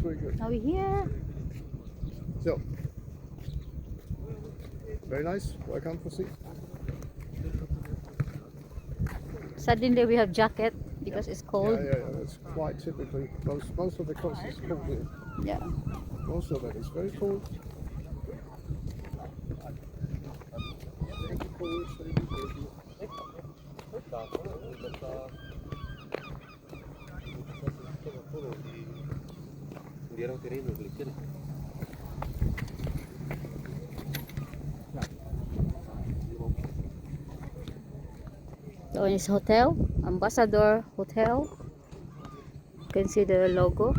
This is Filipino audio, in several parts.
very good. Now we're here. So, very nice. Welcome for seat. Suddenly we have jacket because it's cold. Yeah. That's quite typically. Most of the coast is cold here. Yeah. Most of it is very cold. So it's hotel, Ambassador Hotel. You can see the logo.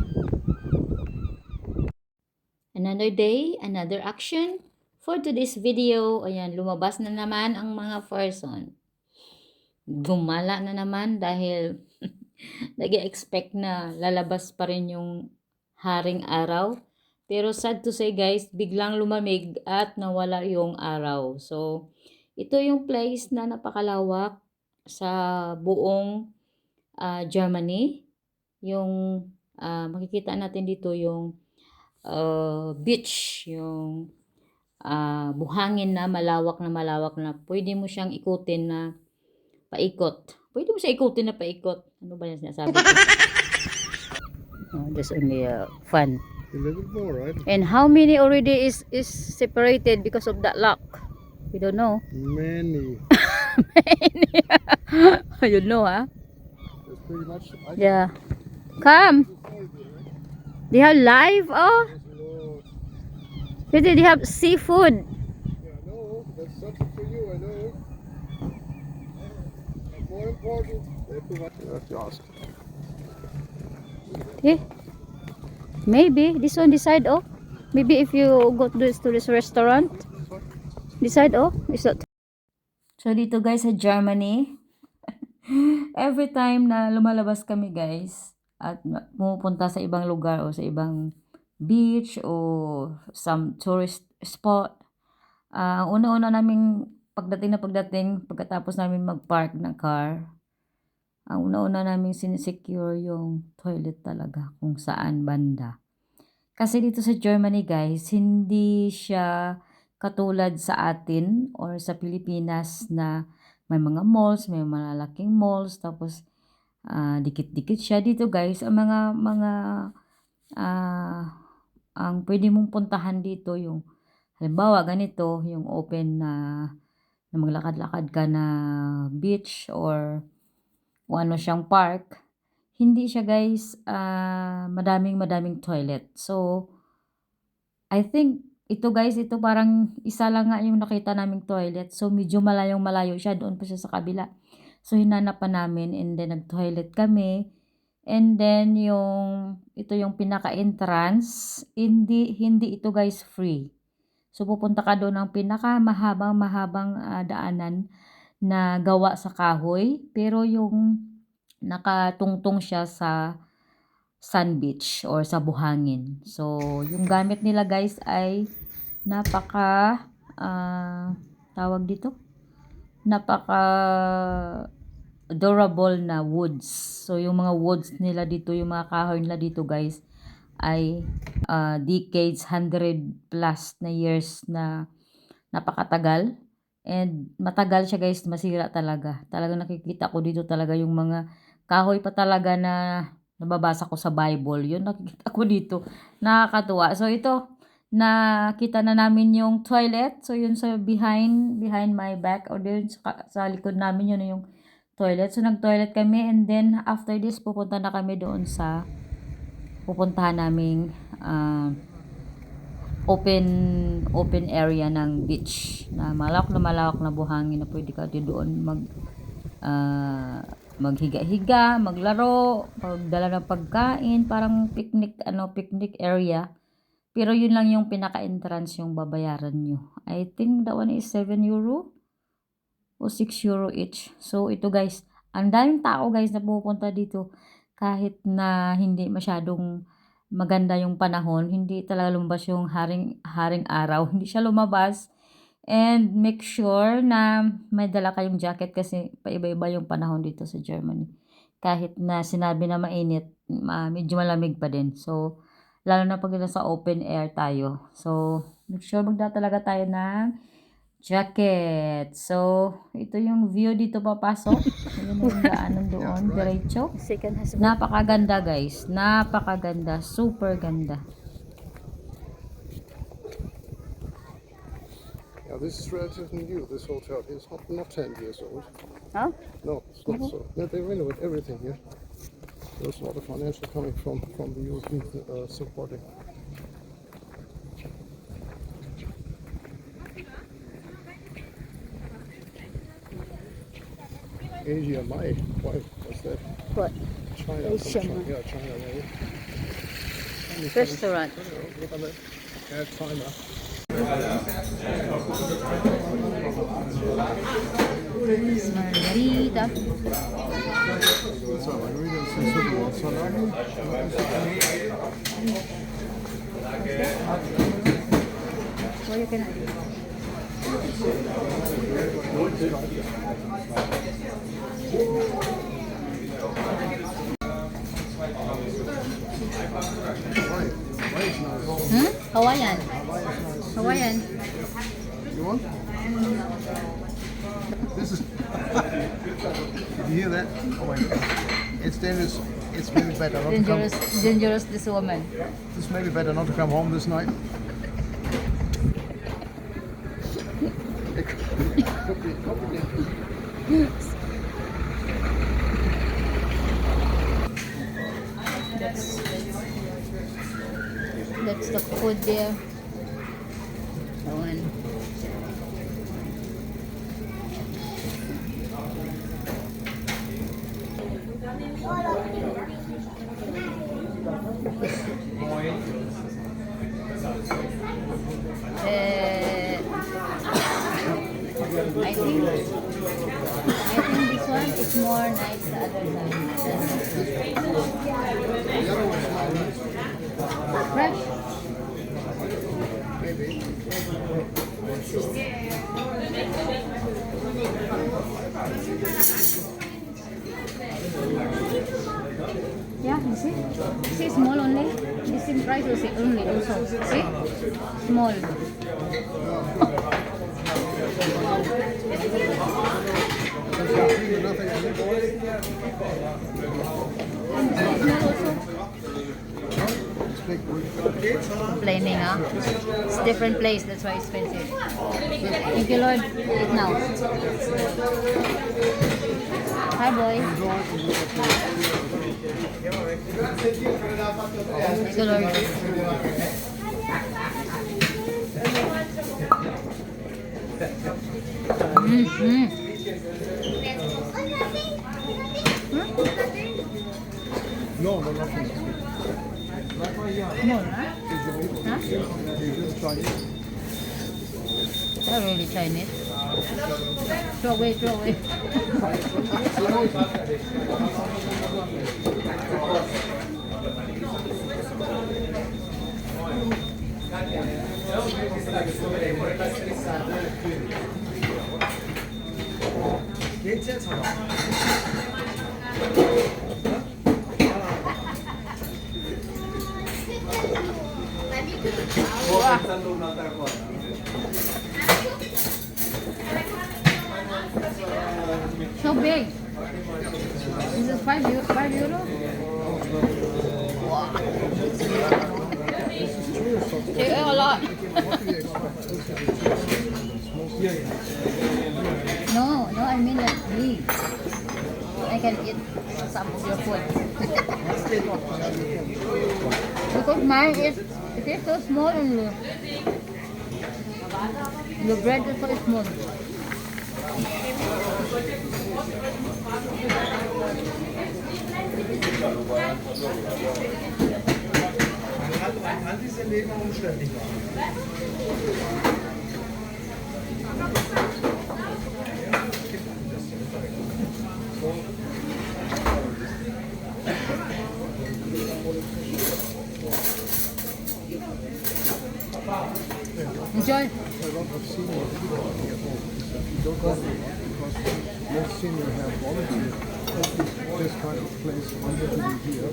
Another day, another action. For today's video, ayan, lumabas na naman ang mga person. Gumala na naman dahil nag-expect na lalabas pa rin yung haring araw. Pero sad to say guys, biglang lumamig at nawala yung araw. So, ito yung place na napakalawak sa buong Germany. Yung makikita natin dito yung beach, yung buhangin na malawak na pwede mo siyang ikutin na paikot. Pwede mo siya ikutin na paikot. Ano ba yung sinasabi ko? Just only fun. A little bit more, right? And how many already is separated because of that lock? We don't know. Many. You know, huh? That's pretty much. Yeah. Come. They have live. Oh, they have seafood. Yeah, I know. That's something for you, I know. More important, they have too much. You have to ask. Okay. Maybe this one decide. Oh, maybe if you go to this restaurant, decide. Oh, is that? So dito guys sa Germany, every time na lumalabas kami guys at pumupunta sa ibang lugar o sa ibang beach o some tourist spot, una-una naming pagdating pagkatapos namin mag-park ng car, ang una-una namin sinisecure yung toilet talaga kung saan banda. Kasi dito sa Germany guys, hindi siya katulad sa atin or sa Pilipinas na may mga malls, may malalaking malls, tapos dikit-dikit siya. Dito guys, ang ang pwede mong puntahan dito yung halimbawa ganito, yung open na maglakad-lakad ka na beach or kung ano siyang park. Hindi siya guys madaming toilet. So I think ito guys, ito parang isa lang nga yung nakita naming toilet. So medyo malayo siya, doon pa siya sa kabila. So hinanap pa namin and then nag-toilet kami. And then ito yung pinaka-entrance, hindi ito guys free. So pupunta ka doon ng pinaka mahabang daanan na gawa sa kahoy, pero yung nakatungtong siya sa sand beach or sa buhangin. So yung gamit nila guys ay napaka tawag dito, napaka durable na woods. So yung mga woods nila dito, yung mga kahoy nila dito guys ay decades, 100 plus na years na napakatagal. And matagal siya guys, masira talaga. Talagang nakikita ko dito talaga yung mga kahoy pa talaga na nababasa ko sa Bible. Yun nakikita ko dito. Nakakatuwa. So ito, nakita na namin yung toilet. So yun sa behind my back or din sa likod namin yun yung toilet. So nag-toilet kami and then after this pupunta na kami doon sa pupuntahan naming open area ng beach na malawak na buhangin na pwede ka doon maghiga-higa, maglaro, magdala ng pagkain, parang picnic area. Pero yun lang yung pinaka-entrance yung babayaran nyo. I think that one is 7 euro o 6 euro each. So ito guys, ang daming tao guys na pupunta dito kahit na hindi masyadong maganda yung panahon, hindi talaga lumabas yung haring araw, hindi siya lumabas. And make sure na may dala kayong jacket kasi paiba-iba yung panahon dito sa Germany. Kahit na sinabi na mainit, medyo malamig pa din. So lalo na pag nasa open air tayo. So, make sure magdala talaga tayo ng jacket. So, ito yung view dito papasok. Ayun yung daanan doon, diretso. Second husband. Napakaganda guys. Napakaganda. Super ganda. Yeah, this is relatively new. This hotel is not 10 years old. Huh? No, it's not so. Yeah, they renovate everything here. There's a lot of financial coming from the European supporting. Asia, Mai. What's that? What? China. Asia, China. Mai. Yeah, China. Mai. Restaurant. Look at that. Yeah, China. Margarita. So, margaritas and super salami. Where you can. Why is nice? Hawaiian. Hawaiian. You want? This is. Did you hear that? Oh my god. It's dangerous. It's maybe better not to come. Dangerous this woman. It's maybe better not to come home this night. It could be complicated. That's the food there. That one. I think this one is more nice the other side. The other one's nice. Fresh. Maybe. Yeah, you see? See, small only. The same price also, only also. See? Small. There's absolutely nothing in it. Small also. It's big. Complaining, huh? It's different place, that's why it's expensive. Thank you, Lord. Eat now. Hi, boy. Thank you, Lord. No, nothing. Small, huh? Huh? Asian, Chinese. They're really Chinese. Throw away, throw away. So big. This is 5 euro. 5 euro? Wow. They eat a lot. No, I mean like big. I can eat some of your food. Because mine is, it is so small only. The bread is so small. An diese Leben umständlich war. Enjoy. A lot of senior people here. You don't go because most senior have volunteered. this kind of place under the here.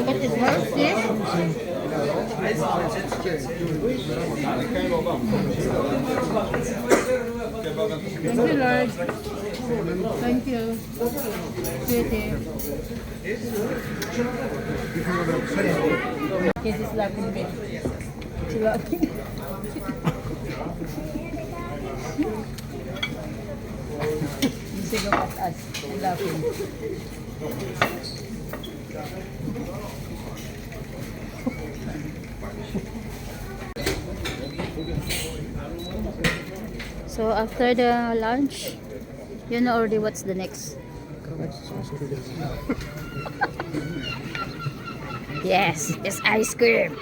But it works, yes? Thank you, Lord. Thank you. Sweetie. Kiss is laughing me. She's laughing. You say look at us. We're laughing. So after the lunch, you know already what's the next. Yes, it's ice cream.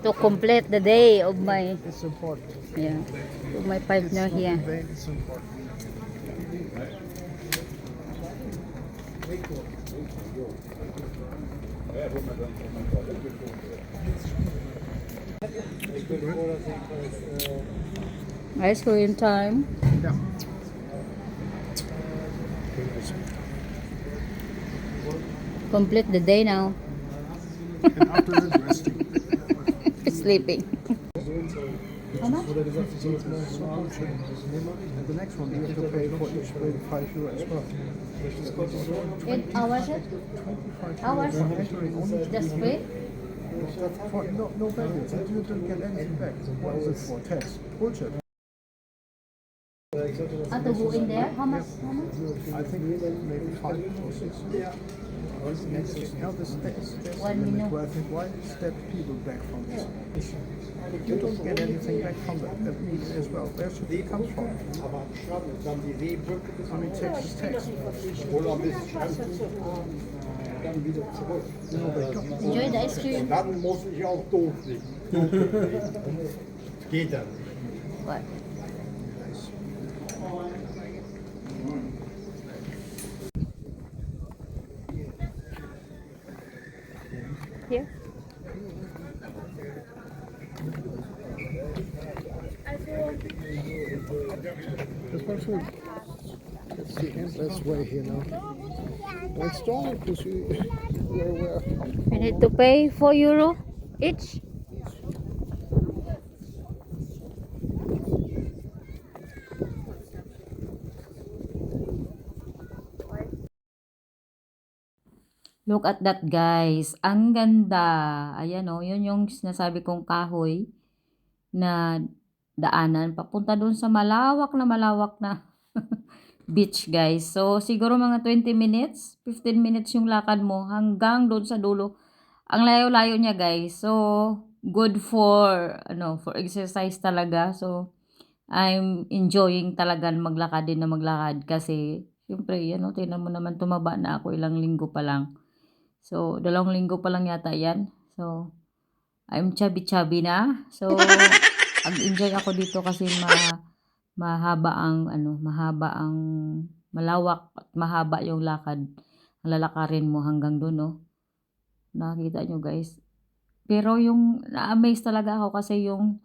To complete the day of my It's important. of my partner here. It's important. Ice cream time. Yeah. Complete the day now. And after that, resting. Sleeping. How much? And the next one, you have to pay for each way €5 as well. 8 hours? 25 Hours? for entering only. Just free? For no value. And you don't get anything back. What is it for? Tax. Bullshit. Ah, to go in there? How much? How much? I think maybe 5 or 6. Next is now the steps. 1 minute. Where I think why step people back from this? You don't get anything back from that as well. Where should it come from? I mean, tax is tax. Enjoy the ice cream. Dann muss ich auch doof liegen. Geht dann. What? Here? This one should. It's the endless way here now. And it's strong because you're aware. You need to pay €4 each. Look at that, guys. Ang ganda. Ayan o, yun yung sinasabi kong kahoy na daanan. Papunta dun sa malawak na beach, guys. So, siguro mga 20 minutes, 15 minutes yung lakad mo hanggang doon sa dulo. Ang layo-layo niya, guys. So, good for, for exercise talaga. So, I'm enjoying talaga maglakad din na maglakad kasi, syempre, tingnan mo naman tumaba na ako ilang linggo pa lang. So, 2 linggo pa lang yata yan. So, I'm chubby-chubby na. So, enjoy ako dito kasi mahaba ang malawak at mahaba yung lakad. Ang lalakarin mo hanggang doon, no? Nakikita nyo, guys. Pero yung na-amaze talaga ako kasi yung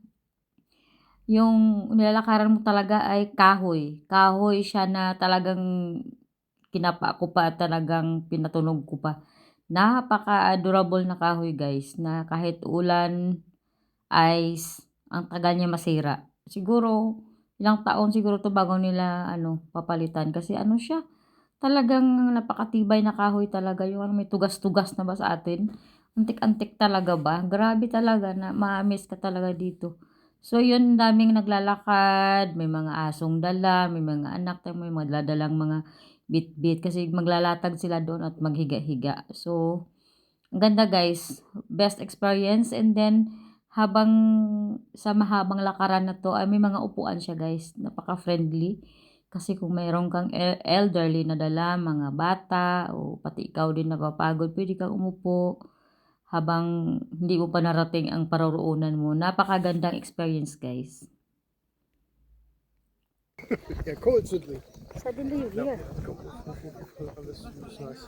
nilalakaran mo talaga ay kahoy. Kahoy siya na talagang kinapa ko pa, talagang pinatunog ko pa. Napaka-durable na kahoy, guys, na kahit ulan, ice, ang tagal niya masira. Siguro, ilang taon siguro to bago nila, papalitan. Kasi siya, talagang napakatibay na kahoy talaga. Yung may tugas-tugas na ba sa atin? Antik-antik talaga ba? Grabe talaga na ma-amaze ka talaga dito. So, yun, daming naglalakad, may mga asong dala, may mga anak, may mga dadalang mga bit-bit kasi maglalatag sila doon at maghiga-higa. So, ang ganda, guys. Best experience. And then, habang sa mahabang lakaran na to, ay may mga upuan siya, guys. Napaka-friendly. Kasi kung mayroon kang elderly na dala, mga bata, o pati ikaw din napapagod, pwede kang umupo habang hindi mo pa narating ang paroroonan mo. Napakagandang experience, guys. Yeah, coincidentally. Suddenly you're here. This is nice.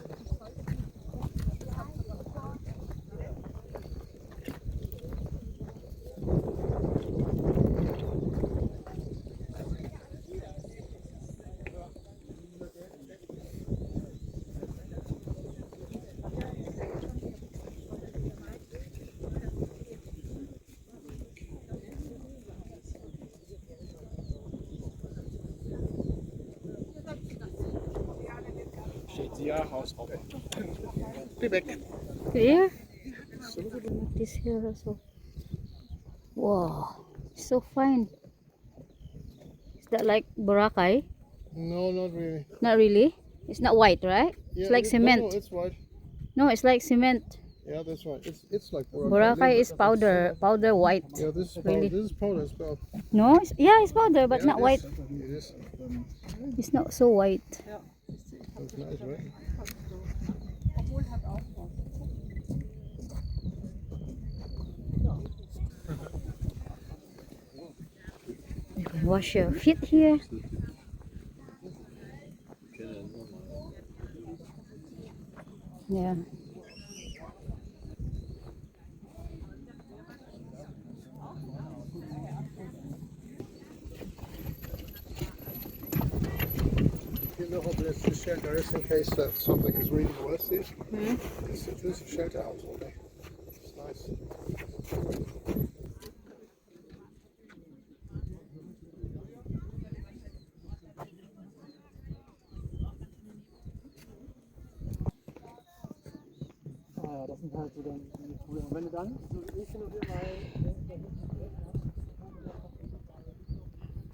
Ja, Hausraum. Geh weg. Here? So look at the This here also. Wow, so fine. Is that like Boracay? No, not really. Not really. It's not white, right? Yeah, It's like no, cement. no, it's white. No, it's like cement. Yeah, that's right. It's like Boracay. Boracay Little is bit. powder white. Yeah, this is powder. Really? This is powder as well. No, yeah, it's powder, but Yeah, not it white. is. It is. It's not so white. That's nice, right? You can wash your feet here. Yeah. You know how blessed this shelter is in case that something is really worse here? This is a shelter house all day. It's nice. Das sind halt so dann die Probleme. Wenn du dann, so wie ich hin und wieder mal,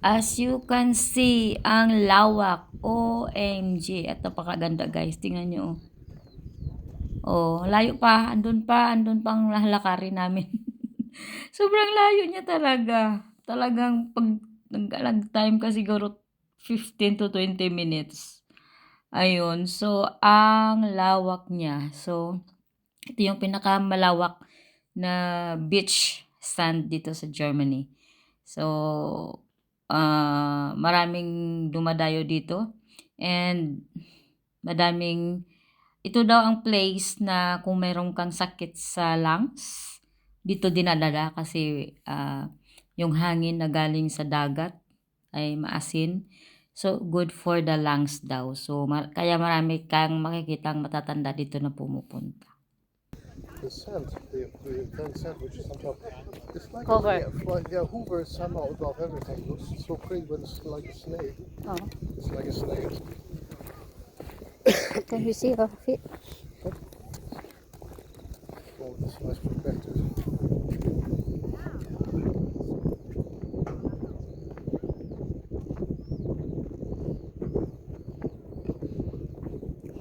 As you can see, ang lawak. OMG. Ito pa kaganda guys. Tingnan nyo. Oh, layo pa. Andun pa ang lalakarin namin. Sobrang layo niya talaga. Talagang pag nag-time ka siguro 15 to 20 minutes. Ayun. So, ang lawak niya. So, ito yung pinakamalawak na beach sand dito sa Germany. So, maraming dumadayo dito. And, ito daw ang place na kung mayroon kang sakit sa lungs, dito dinadala kasi yung hangin na galing sa dagat ay maasin. So, good for the lungs daw. So, kaya marami kang makikitang matatanda dito na pumupunta. The sand, the burnt sand which is on top. It's like Cover. Hoover is somehow above everything. It looks so pretty when it's like a snake. Oh. It's like a snake. Can you see her feet? Oh, this nice perspective.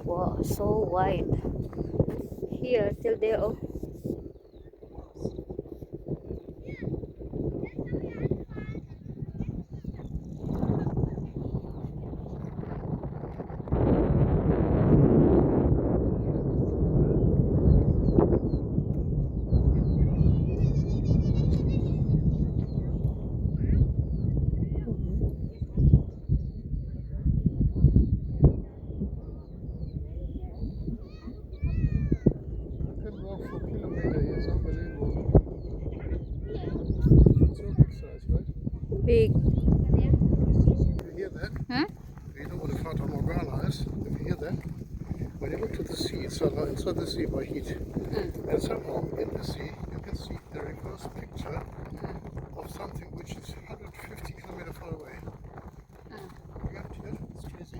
Wow, so wide. Here till there. Oh. You can walk for a kilometer here. It's unbelievable. It's your big size, right? Big. You hear that? Huh? Do you know what a Fata Morgana is? If you hear that? When you look to the sea, it's inside the sea by heat. And somehow in the sea, you can see the reverse picture of something which is 150 kilometers far away. You got it here? It's crazy.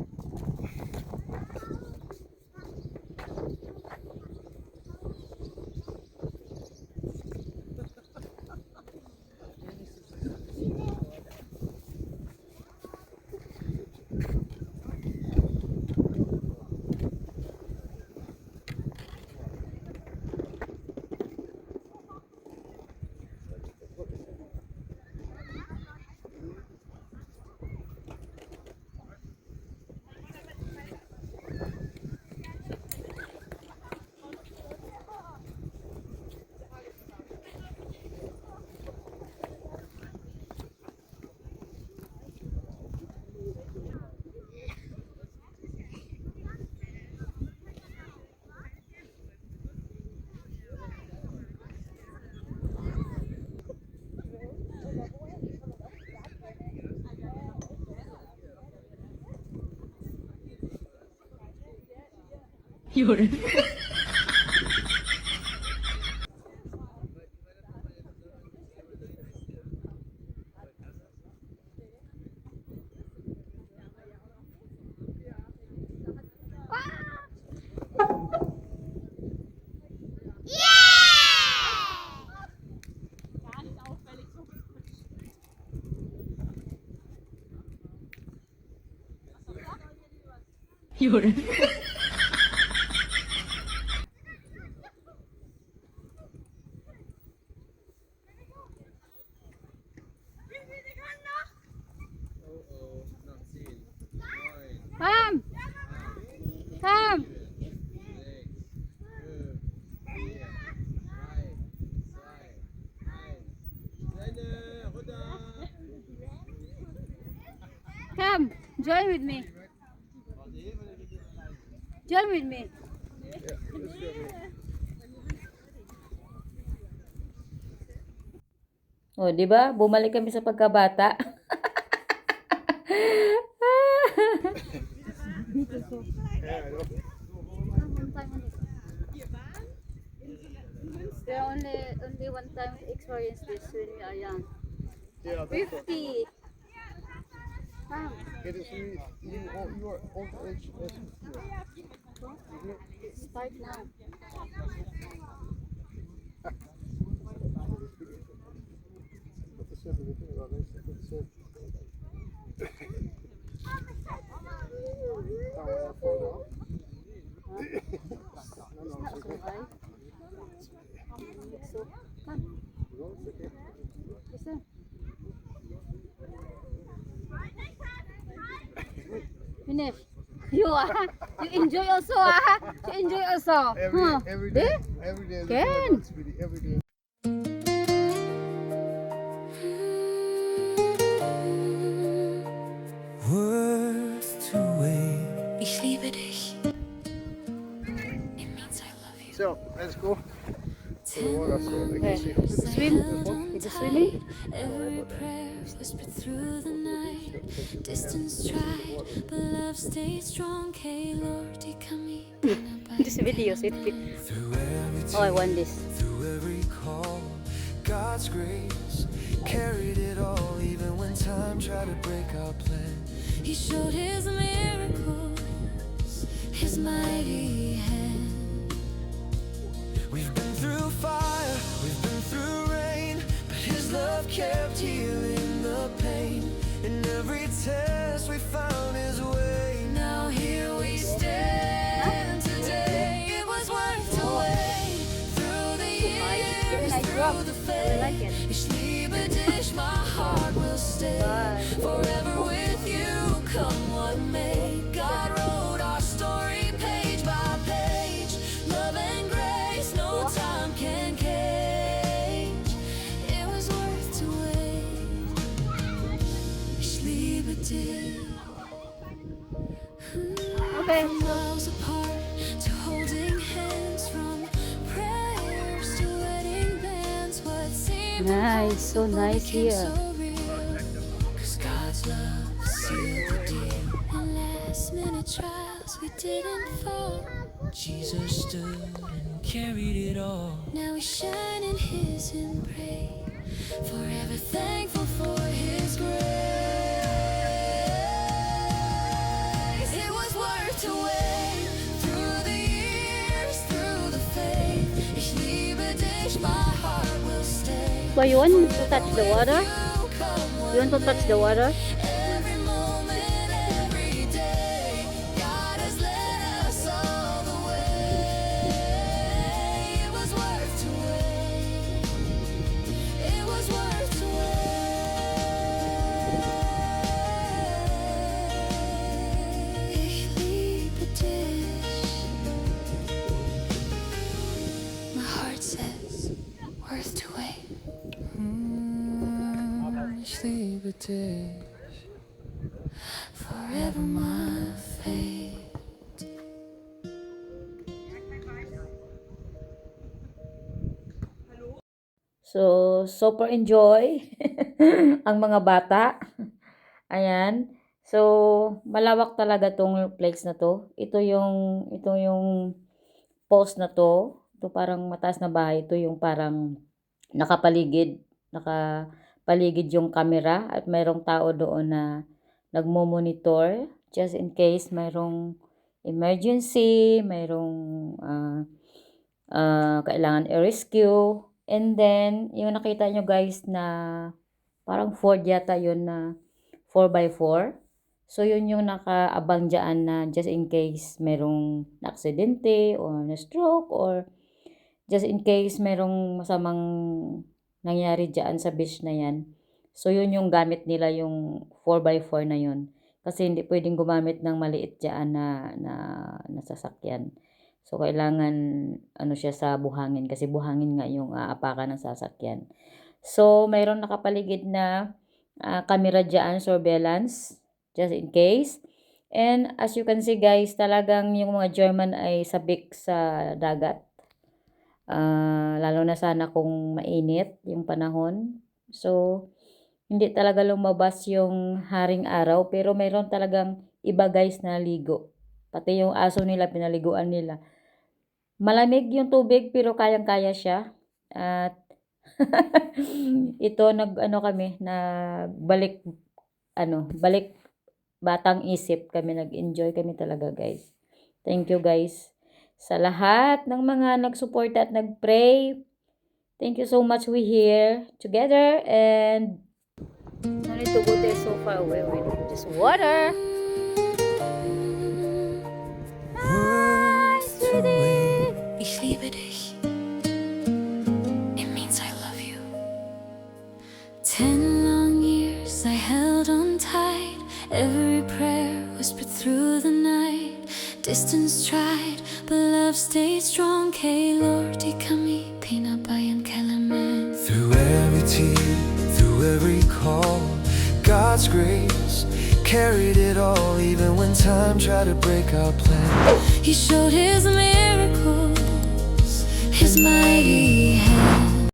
Yun. Yun. Come! Come! Come! Join with me. Join with me. O, di ba? Bumalik kami sa pagkabata. We are only one time experience this when we are young. Yeah, that's what. 50. Come. It is you are old age as Start now. what the said the thing about this. It said. No, Not it's so okay. high. So, come. No, it's okay. Listen. Finish. You you enjoy also You enjoy also. Every day, every day. Can. Every day. Worth to wait. Ich liebe dich. It means I love you. So let's go to the water so they can see. Swim. Is it swimming? Every prayer whispered through the night. Distance tried, but love stayed strong. Hey Lord, come This video, so through every Oh, I want this. through every call, God's grace carried it all, even when time tried to break our plan. He showed his miracles, his mighty hand. We've been through fire, we've been through rain, but his love kept healing the pain. In every test we found his way. Now here we stand today. It was worth the wait. Through the years, through the I like fate. it. Ich liebe dich, my heart will stay forever with you, come what may. God wrote our story page by page. Love and grace, no time can cage. It was worth to wait. Ich liebe dich. Okay. From miles apart to holding hands, from prayers to wedding bands. What seemed Nice, so impossible nice became here. so real. 'Cause God's love sealed the deal. In last minute trials, we didn't fall. Jesus stood and carried it all. Now we shine in His embrace, forever thankful for His grace. It was worth to wait through the years, through the faith. Ich liebe dich, my heart will stay. So you want to touch the water? You come You want to touch the water? every moment, every day. God has led us all the way. It was worth to wait. It was worth to wait. Ich liebe dich. My heart says, worth to wait. Ich liebe dich. Forever my fate. So, super enjoy ang mga bata. Ayan. So, malawak talaga tong place na to. Ito yung post na to. Ito parang mataas na bahay. Ito yung parang nakapaligid yung camera at mayroong tao doon na nagmo-monitor just in case mayroong emergency, mayroong kailangan i-rescue. And then, yung nakita nyo guys na parang Ford yata yun na 4x4. So, yun yung nakaabang dyan na just in case merong aksidente or na-stroke or just in case merong masamang nangyari dyan sa beach na yan. So, yun yung gamit nila, yung 4x4 na yun. Kasi hindi pwedeng gumamit ng maliit dyan na sasakyan. So, kailangan ano siya sa buhangin kasi buhangin nga yung aapakan ng sasakyan. So, mayroon nakapaligid na camera dyan, surveillance, just in case. And as you can see guys, talagang yung mga German ay sabik sa dagat. Lalo na sana kung mainit yung panahon. So, hindi talaga lumabas yung haring araw. Pero mayroon talagang iba guys na ligo. Pati yung aso nila, pinaliguan nila. Malamig yung tubig pero kayang-kaya siya. At ito balik batang isip kami, nag-enjoy kami talaga guys. Thank you guys sa lahat ng mga nagsuporta at nagpray. Thank you so much. We here together and no need to go there so far away. We need just water. Ich liebe dich. It means I love you. 10 long years I held on tight. Every prayer whispered through the night. Distance tried, but love stayed strong. Kay Lord, di kami pinabayaan kailanman. Through every tear, through every call, God's grace carried it all. Even when time tried to break our plan, He showed His miracles, His mighty